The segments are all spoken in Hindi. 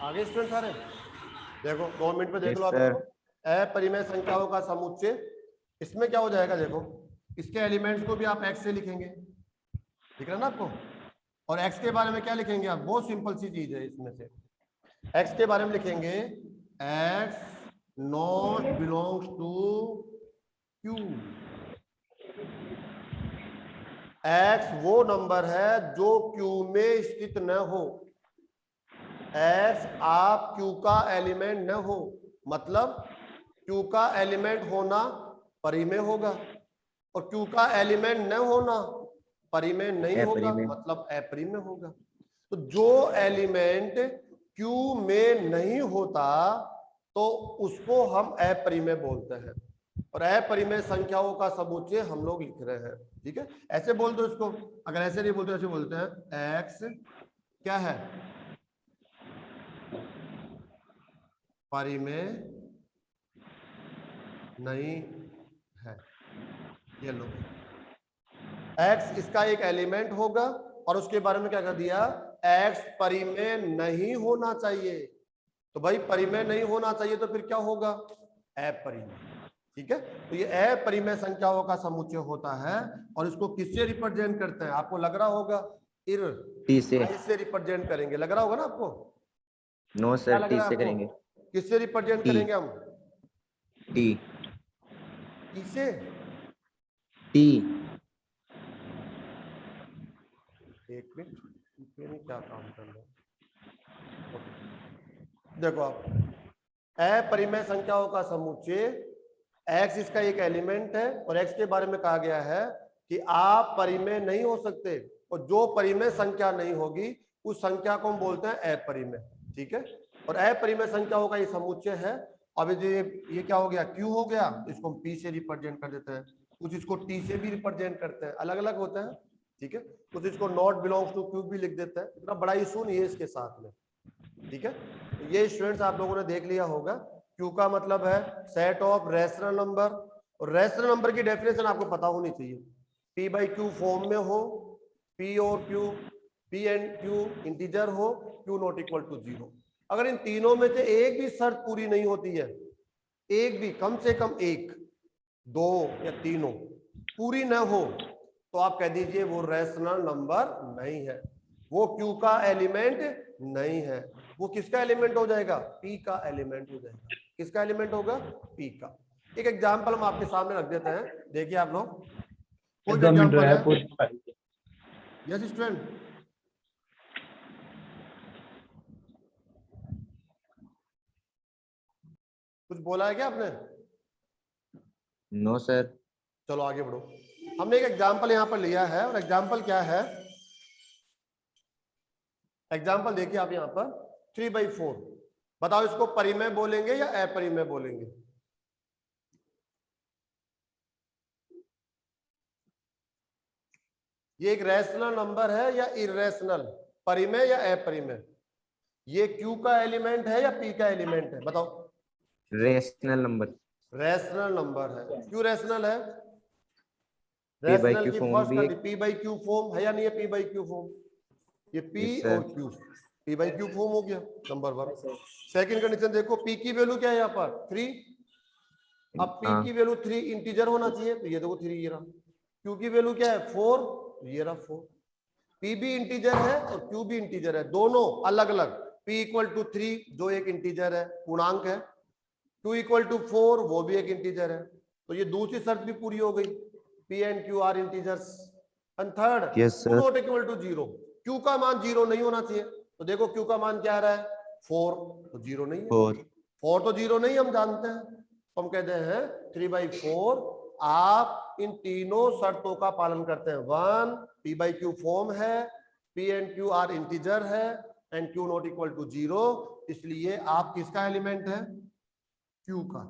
आगे स्टूडेंट सारे देखो 2 मिनट पे देख लो आप इसको। अपरिमेय संख्याओं का समुच्चय, इसमें क्या हो जाएगा देखो, इसके एलिमेंट्स को भी आप x से लिखेंगे, ठीक है ना आपको, और x के बारे में क्या लिखेंगे आप, बहुत सिंपल सी चीज है, इसमें से x के बारे में लिखेंगे x not belongs to q। x वो नंबर है जो q में स्थित न हो। x आप q का एलिमेंट न हो, मतलब q का एलिमेंट होना परिमेय होगा, और q का एलिमेंट न होना परिमेय नहीं होगा, मतलब अपरिमेय होगा। तो जो एलिमेंट q में नहीं होता तो उसको हम अपरिमेय बोलते हैं, और अपरिमेय संख्याओं का समुच्चय हम लोग लिख रहे हैं, ठीक है। ऐसे बोल दो इसको, अगर ऐसे नहीं बोलते ऐसे बोलते हैं x क्या है, परिमेय नहीं है। ये लो, x इसका एक एलिमेंट होगा, और उसके बारे में क्या कर दिया, x परिमेय नहीं होना चाहिए। तो भाई परिमेय नहीं होना चाहिए तो फिर क्या होगा, अपरिमेय, ठीक है। तो ये अपरिमेय संख्याओं का समुच्चय होता है, और इसको किससे रिप्रेजेंट करते हैं, आपको लग रहा होगा टी से रिप्रेजेंट करेंगे, लग रहा होगा ना आपको। नो सर, टी से करेंगे। किससे रिप्रेजेंट करेंगे हम, टी से, टी। एक मिनट क्या काम कर रहे हैं, देखो आप, अपरिमेय संख्याओं का समुच्चय, x इसका एक एलिमेंट है, और x के बारे में कहा गया है कि आप परिमेय नहीं हो सकते, और जो परिमेय संख्या नहीं होगी उस संख्या को हम बोलते हैं अपरिमेय, ठीक है। और अपरिमेय संख्याओं का ये समुच्चय है। अब ये क्या हो गया, q हो गया, इसको हम p से रिप्रेजेंट कर देते हैं, कुछ इसको t से भी रिप्रेजेंट करते हैं, अलग अलग होता है, ठीक है। कुछ इसको नॉट बिलोंग्स टू q भी लिख देते हैं, इतना बड़ा इशू नहीं है इसके साथ में, ठीक है। तो ये स्टूडेंट्स आप लोगों ने देख लिया होगा, Q का मतलब है सेट ऑफ रैशनल नंबर, और रैशनल नंबर की डेफिनेशन आपको पता होनी चाहिए, P बाई Q फॉर्म में हो, P और Q, P and Q integer हो, Q नॉट इक्वल टू 0। अगर इन तीनों में से एक भी शर्त पूरी नहीं होती है, एक भी, कम से कम एक, दो या तीनों पूरी न हो, तो आप कह दीजिए वो रैशनल नंबर नहीं है, वो Q का एलिमेंट नहीं है। वो किसका एलिमेंट हो जाएगा, P का एलिमेंट हो जाएगा। किसका एलिमेंट होगा, P का। एक एग्जांपल हम आपके सामने रख देते हैं, देखिए आप लोग, कोई एग्जांपल है। यस स्टूडेंट, कुछ बोला है क्या आपने? No sir. चलो आगे बढ़ो। हमने एक एग्जांपल यहाँ पर लिया है, और एग्जांपल क्या है, एग्जांपल देखिए आप यहाँ पर 3/4। बताओ इसको परिमेय बोलेंगे या अपरिमेय बोलेंगे? ये एक रैशनल नंबर है या इररेशनल, परिमेय या अपरिमेय? ये Q का एलिमेंट है या P का एलिमेंट है, बताओ। Rational number. रैशनल नंबर है। क्यों रैशनल है? P by रैशनल Q की फॉर्म फर्स्ट भी कंडीशन एक। P बाई Q फॉर्म है या नहीं है? P बाई Q फॉर्म, ये P और Q, P by Q form हो गया, नंबर 1। सेकंड कंडीशन देखो, P की वैल्यू क्या है यहाँ पर 3, अब p हाँ। की वैल्यू 3 इंटीजर होना चाहिए, तो ये देखो 3 ये रहा। q की वैल्यू क्या है 4, तो ये रहा 4। p भी इंटीजर है और q भी इंटीजर है, दोनों अलग अलग। p इक्वल टू 3 जो एक इंटीजर है, पूर्णांक है, q इक्वल टू 4 वो भी एक इंटीजर है। तो ये दूसरी शर्त भी पूरी हो गई, p and q are integers. And third, Yes, q sir. Not equal to 0, q का मान 0 नहीं होना चाहिए। तो देखो q का मान क्या आ रहा है 4, तो 0 नहीं है। 4 4 तो 0 नहीं हम जानते हैं, तो हम कहते हैं 3/4 आप इन तीनों शर्तों का पालन करते हैं। 1 p by q फॉर्म है, p and q are integer है, and q not equal to 0, इसलिए आप किसका एलिमेंट है q का।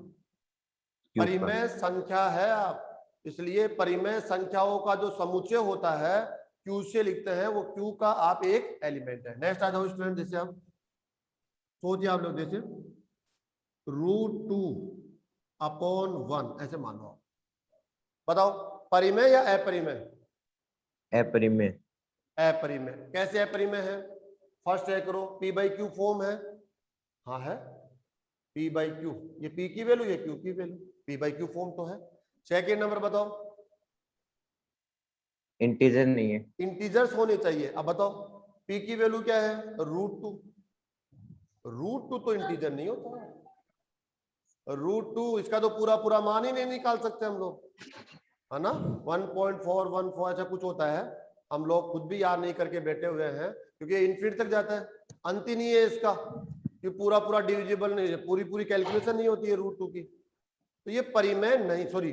परिमेय संख्या है आप, इसलिए परिमेय संख्याओं का जो समुच्चय होता है q से लिखते हैं, वो q का आप एक एलिमेंट है। नेक्स्ट आ जाओ स्टूडेंट, जैसे आप सोचिए आप लोग, जैसे √2/1 ऐसे मान लो। बताओ परिमेय या अपरिमेय? अपरिमेय। अपरिमेय। कैसे अपरिमेय है? फर्स्ट है करो, p बाई क्यू फॉर्म है, हाँ है p बाई क्यू, ये p की वैल्यू ये q की value, p by Q form तो है। सेकेंड नंबर बताओ, इंटीजर नहीं है। इंटीजर्स होने चाहिए। अब बताओ p की वैल्यू क्या है √2, √2 तो इंटीजर नहीं होता है। √2 इसका तो पूरा पूरा मान ही नहीं निकाल सकते हम लोग, है ना। 1.414 ऐसा कुछ होता है, हम लोग खुद भी याद नहीं करके बैठे हुए हैं, क्योंकि इनफिनिट तक जाता है, अंत ही नहीं है इसका, कि पूरा पूरा डिविजिबल नहीं है, पूरी पूरी कैलकुलेशन नहीं होती है √2 की। तो ये परिमेय नहीं, सॉरी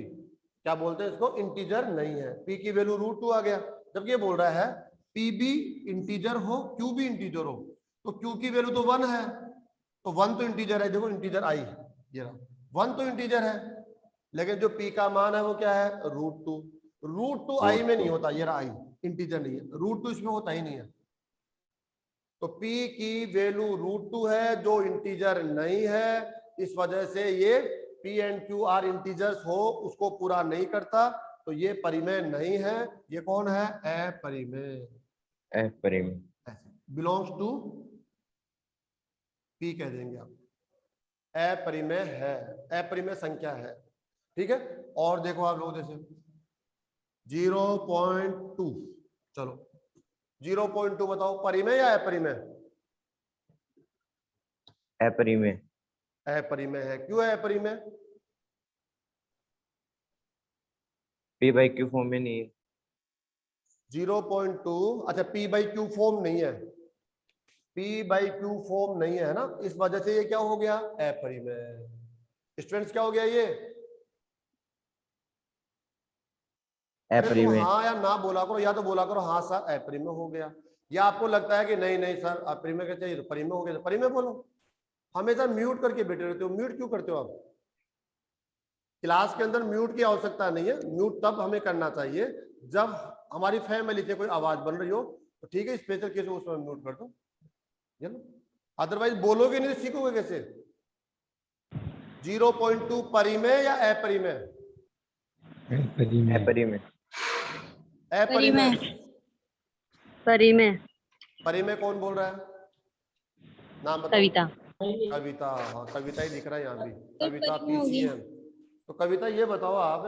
क्या बोलते हैं इसको, इंटीजर नहीं है। p की वैल्यू √2 आ गया, जब ये बोल रहा है p भी इंटीजर हो q भी इंटीजर हो, तो q की वैल्यू तो 1 है, तो 1 तो इंटीजर है। देखो इंटीजर आई, ये रहा 1 तो इंटीजर है, लेकिन जो p का मान है वो क्या है √2। √2 आई में नहीं होता, ये रहा आई, इंटीजर नहीं है, √2 इसमें होता ही नहीं है। तो p की वैल्यू √2 है जो इंटीजर नहीं है, इस वजह से ये p and q are integers हो उसको पूरा नहीं करता, तो ये परिमेय नहीं है। ये कौन है अपरिमेय, अपरिमेय। बिलोंग्स टू p कह देंगे आप, अपरिमेय है, अपरिमेय संख्या है, ठीक है। और देखो आप लोग जैसे 0.2, चलो 0.2 बताओ परिमेय या अपरिमेय? अपरिमेय। अपरिमेय है, क्यों है अपरिमेय? p बाई q फॉर्म में नहीं है। 0.2, अच्छा p बाई क्यू फॉर्म नहीं है, p बाई क्यू फॉर्म नहीं है ना, इस वजह से ये क्या हो गया अपरिमेय। स्टूडेंट्स क्या हो गया ये? अरे तुम अपरिमेय। हाँ या ना बोला करो, या तो बोला करो हाँ सर अपरिमेय हो गया, या आपको लगता है कि नहीं नहीं सर अपरिमेय का चाहिए तो परिमेय हो गया, तो परिमेय बोलो। हमेशा म्यूट करके बैठे रहते हो, म्यूट क्यों करते हो आप? क्लास के अंदर म्यूट की आवश्यकता नहीं है, म्यूट तब हमें करना चाहिए जब हमारी फैमिली से कोई आवाज बन रही हो, तो ठीक है स्पेशल केस में उसमें म्यूट कर दो, अदरवाइज बोलोगे नहीं तो सीखोगे कैसे? 0.2 परिमेय या अपरिमेय? अपरिमेय। अपरिमेय। परिमेय। परिमेय कौन बोल रहा है, नाम बताओ। कविता। कविता, हाँ कविता ही दिख रहा है यहाँ भी, कविता PCM। तो कविता ये बताओ आप,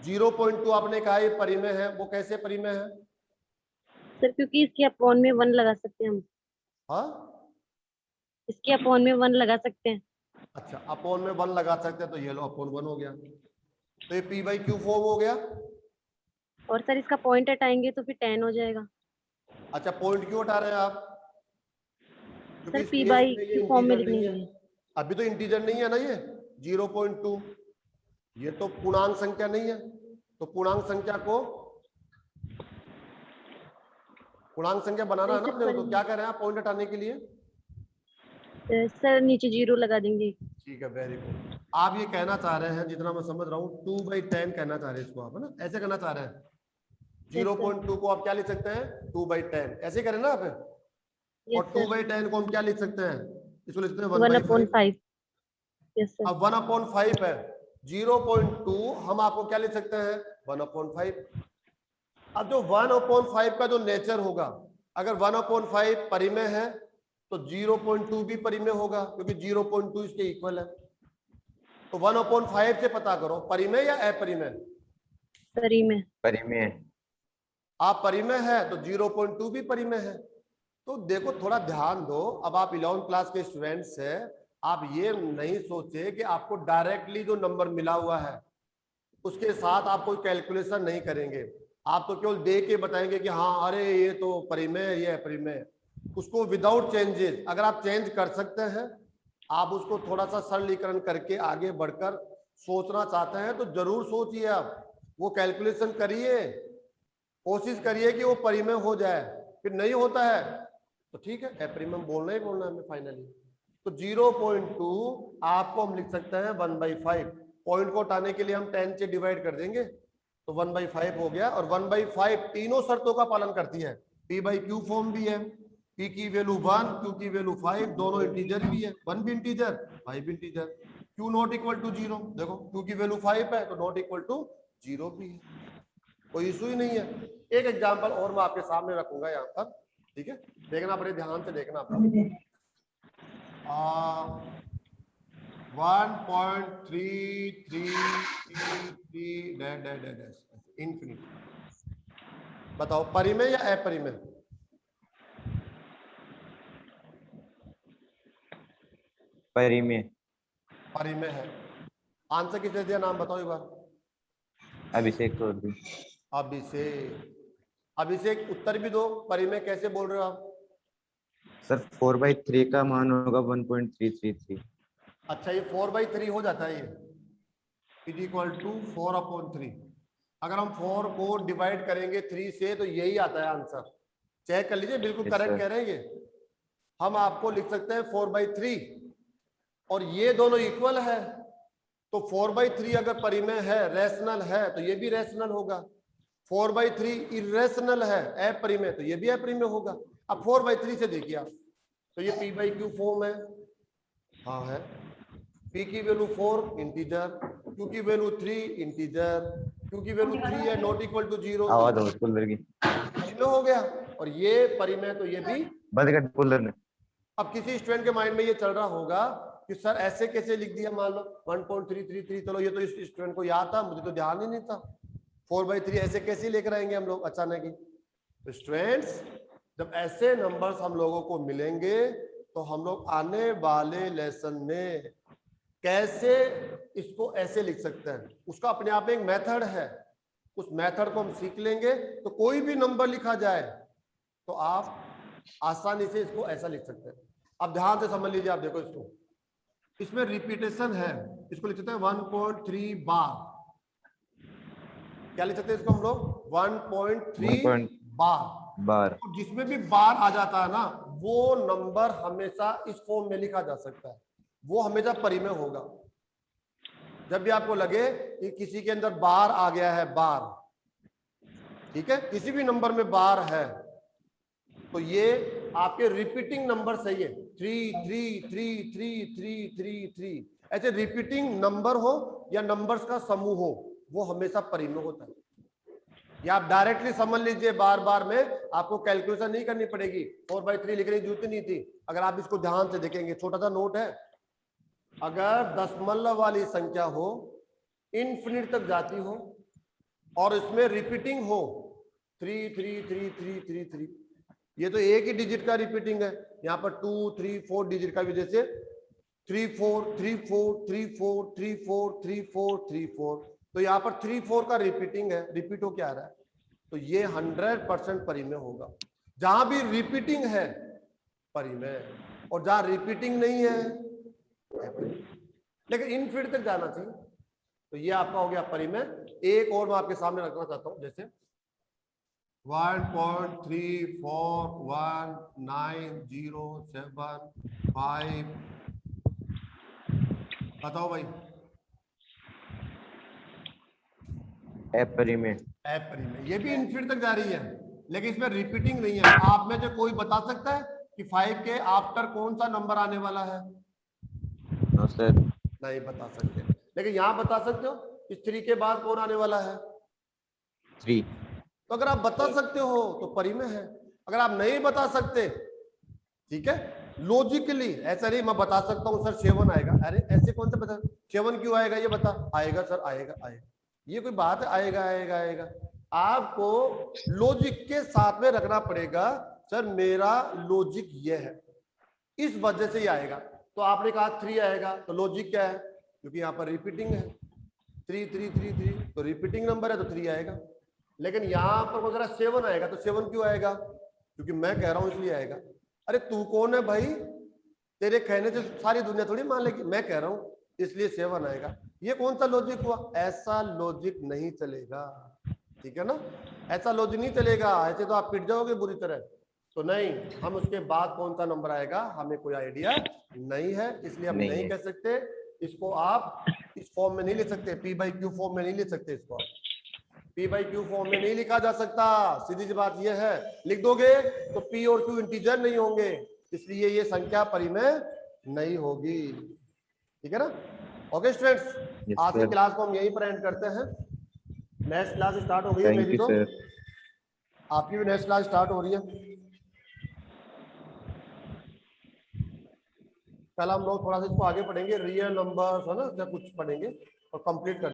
0.2 आपने कहा ये परिमेय है, वो कैसे परिमेय है? सर क्योंकि इसके अपॉन में 1 लगा सकते हैं हम, हाँ इसके अपॉन में 1 लगा सकते हैं। अच्छा, अपॉन में 1 लगा सकते हैं, तो ये लो अपॉन 1 हो गया, तो ये p बाई क्यू फॉर्म हो गया। और सर इसका पॉइंट हटाएंगे तो फिर 10 हो जाएगा। अच्छा पॉइंट क्यों हटा रहे हैं आप? क्योंकि सर इस p केस बाई में ये क्यू फॉर्म में इंटीजर लिखने नहीं के है, लिए। अभी तो इंटीजर नहीं है ना ये 0.2, ये तो पूर्णांक संख्या नहीं है, तो पूर्णांक संख्या को पूर्णांक संख्या बनाना है ना अपने को, तो क्या कर रहे हैं आप पॉइंट हटाने के लिए? सर नीचे 0 लगा देंगे। ठीक है, वेरी गुड। आप ये कहना चाह रहे हैं, जितना मैं समझ रहा हूँ 2/10 कहना चाह रहे हैं इसको आप, है ना, ऐसे कहना चाह रहे हैं। 0.2 को आप क्या लिख सकते हैं 2/10, ऐसे करें ना आप। और 2/10 को हम क्या लिख सकते हैं, इसको लिखते हैं 1/5। Yes sir. अब 1/5 है, 0.2 हम आपको क्या लिख सकते हैं 1/5। अब जो 1/5 का जो नेचर होगा, अगर 1/5 परिमेय है तो 0.2 भी परिमेय होगा, क्योंकि 0.2 इसके इक्वल है। तो 1/5 से पता करो परिमेय या अपरिमेय। परिमेय। परिमेय है। आप परिमेय है तो 0.2 भी परिमेय है। तो देखो थोड़ा ध्यान दो, अब आप 11th क्लास के स्टूडेंट्स हैं, आप ये नहीं सोचे कि आपको डायरेक्टली जो नंबर मिला हुआ है उसके साथ आप कोई कैलकुलेशन नहीं करेंगे, आप तो केवल दे के बताएंगे कि हाँ अरे ये तो परिमेय है, ये अपरिमेय। उसको विदाउट चेंजेस अगर आप चेंज कर सकते हैं, आप उसको थोड़ा सा सरलीकरण करके आगे बढ़कर सोचना चाहते हैं तो जरूर सोचिए, आप वो कैलकुलेशन करिए, कोशिश करिए कि वो परिमेय हो जाए। फिर नहीं होता है तो ठीक है, अपरिमेय बोलना ही बोलना है हमें फाइनली। तो 0.2 आपको हम लिख सकते हैं 1/5। पॉइंट को हटाने के लिए हम 10 से डिवाइड कर देंगे तो 1/5 हो गया। और 1/5 तीनों शर्तों का पालन करती है, p/q फॉर्म भी है, p की वैल्यू 1, q की वैल्यू 5, दोनों इंटीजर भी है, 1 भी इंटीजर 5 भी integer. q not equal to 0, देखो q की वैल्यू 5 है तो नॉट इक्वल टू 0 भी है, कोई इशू ही नहीं है। एक एग्जांपल और मैं आपके सामने रखूंगा यहाँ पर, ठीक है, देखना बड़े ध्यान से देखना आप। 1.3333 इंफिनिटी। बताओ परिमेय या अपरिमेय। परिमेय। परिमेय है। आंसर किसने दिया, नाम बताओ एक बार। अभिषेक चौधरी। अभिषेक उत्तर भी दो, परिमेय कैसे बोल रहे हो आप। सर 4/3 का मान होगा 1.333। अच्छा ये 4/3 हो जाता है, ये इज इक्वल टू 4/3। अगर हम 4 को डिवाइड करेंगे 3 से तो यही आता है आंसर, चेक कर लीजिए, बिल्कुल Yes, करेक्ट sir. कह रहे हैं ये। हम आपको लिख सकते हैं 4/3 और ये दोनों इक्वल है, तो 4/3 अगर परिमेय है, रैशनल है, तो ये भी रैशनल होगा। 4/3 इरेशनल है, अपरिमेय, तो ये भी अपरिमेय होगा। अब 4/3 से देखिए आप, तो ये p/q फॉर्म है, हाँ है। p की वैल्यू 4 इंटीजर, q की वैल्यू 3 इंटीजर, q की वैल्यू 3 है नॉट इक्वल टू 0, आवाज हो कूलर की। परिमेय हो गया। और ये परिमेय तो ये भी। बंद कर कूलर ने। अब किसी स्टूडेंट के माइंड में ये चल रहा होगा कि सर ऐसे कैसे लिख दिया, मान लो 1.333, चलो ये तो इस स्टूडेंट को याद था, मुझे तो ध्यान ही नहीं था। 4/3 ऐसे कैसे लेकर आएंगे हम लोग अचानक ही। तो स्टूडेंट्स जब ऐसे नंबर्स हम लोगों को मिलेंगे तो हम लोग आने वाले लेसन में कैसे इसको ऐसे लिख सकते हैं, उसका अपने आप में एक मेथड है, उस मेथड को हम सीख लेंगे तो कोई भी नंबर लिखा जाए तो आप आसानी से इसको ऐसा लिख सकते हैं। अब ध्यान से समझ लीजिए, आप देखो इसको, इसमें रिपीटेशन है, इसको लिख सकते हैं 1.3 बार। क्या लिख सकते हैं इसको हम लोग 1.3 बार। तो जिसमें भी बार आ जाता है ना, वो नंबर हमेशा इस फॉर्म में लिखा जा सकता है, वो हमेशा परिमेय होगा। जब भी आपको लगे कि किसी के अंदर बार आ गया है, बार, ठीक है, किसी भी नंबर में बार है, तो ये आपके रिपीटिंग नंबर सही है, 3 3 3 3 3 3 3, ऐसे रिपीटिंग नंबर हो या नंबर्स का समूह हो, वो हमेशा परिमेय होता है। या आप डायरेक्टली समझ लीजिए, बार बार में आपको कैलकुलेशन नहीं करनी पड़ेगी, 4/3 लिखने की जरूरत नहीं थी। अगर आप इसको ध्यान से देखेंगे, छोटा सा नोट है, अगर दशमलव वाली संख्या हो, इनफिनिट तक जाती हो और इसमें रिपीटिंग हो 3 3 3 3 3 3, ये तो एक ही डिजिट का रिपीटिंग है, यहाँ पर 2 3 4 डिजिट का भी, जैसे 3 4 3 4 3 4 3 4 3 4 3 4, तो यहाँ पर 3 4 का रिपीटिंग है, रिपीट हो क्या आ रहा है, तो ये 100% परिमेय होगा। जहां भी रिपीटिंग है परिमेय, और जहां रिपीटिंग नहीं है लेकिन इनफिनिट तक जाना चाहिए, तो ये आपका हो गया परिमेय। एक और मैं आपके सामने रखना चाहता हूं, जैसे 1.341907 बताओ भाई। अपरिमेय। अपरिमेय, ये भी इनफिनिट तक जा रही है लेकिन इसमें रिपीटिंग नहीं है। आप में से कोई बता सकता है कि 5 के आफ्टर कौन सा नंबर आने वाला है? No sir. नहीं बता सकते, लेकिन यहां बता सकते हो इस 3 के बाद कौन आने वाला है? 3। तो अगर आप बता सकते हो तो परिमेय है, अगर आप नहीं बता सकते, ठीक है, लॉजिकली ऐसा नहीं मैं बता सकता हूँ सर 7 आएगा, अरे ऐसे कौन सा बता 7 क्यों आएगा ये बता, आएगा सर आएगा आएगा, ये कोई बात है आएगा आएगा आएगा। आपको लॉजिक के साथ में रखना पड़ेगा, सर मेरा लॉजिक ये है इस वजह से ये आएगा। तो आपने कहा 3 आएगा तो लॉजिक क्या है, क्योंकि यहाँ पर रिपीटिंग है 3 3 3 3 तो रिपीटिंग नंबर है तो 3 आएगा। लेकिन यहाँ पर अगर 7 आएगा तो 7 क्यों आएगा, क्योंकि मैं कह रहा हूं इसलिए आएगा। अरे तू कौन है भाई, तेरे कहने से सारी दुनिया थोड़ी मान लेगी, मैं कह रहा हूं इसलिए 7 आएगा। ये कौन सा लॉजिक हुआ, ऐसा लॉजिक नहीं चलेगा, ठीक है ना, ऐसा लॉजिक नहीं चलेगा, ऐसे तो आप पिट जाओगे बुरी तरह। तो नहीं, हम उसके बाद कौन सा नंबर आएगा हमें कोई आइडिया नहीं है, इसलिए हम नहीं कह सकते इसको। आप इस फॉर्म में नहीं लिख सकते, पी बाई क्यू फॉर्म में नहीं लिख सकते इसको, पी बाई क्यू फॉर्म में नहीं लिखा जा सकता, सीधी सी बात यह है। लिख दोगे तो पी और क्यू इंटीजर नहीं होंगे, इसलिए ये संख्या परिमेय नहीं होगी, ठीक है ना। ओके स्टूडेंट्स, आज की क्लास को हम यहीं पर एंड करते हैं। नेक्स्ट क्लास स्टार्ट हो गई है मेरी, तो आपकी भी नेक्स्ट क्लास स्टार्ट हो रही है। कल हम लोग थोड़ा सा इसको आगे पढ़ेंगे, रियल नंबर है ना, कुछ पढ़ेंगे और कंप्लीट कर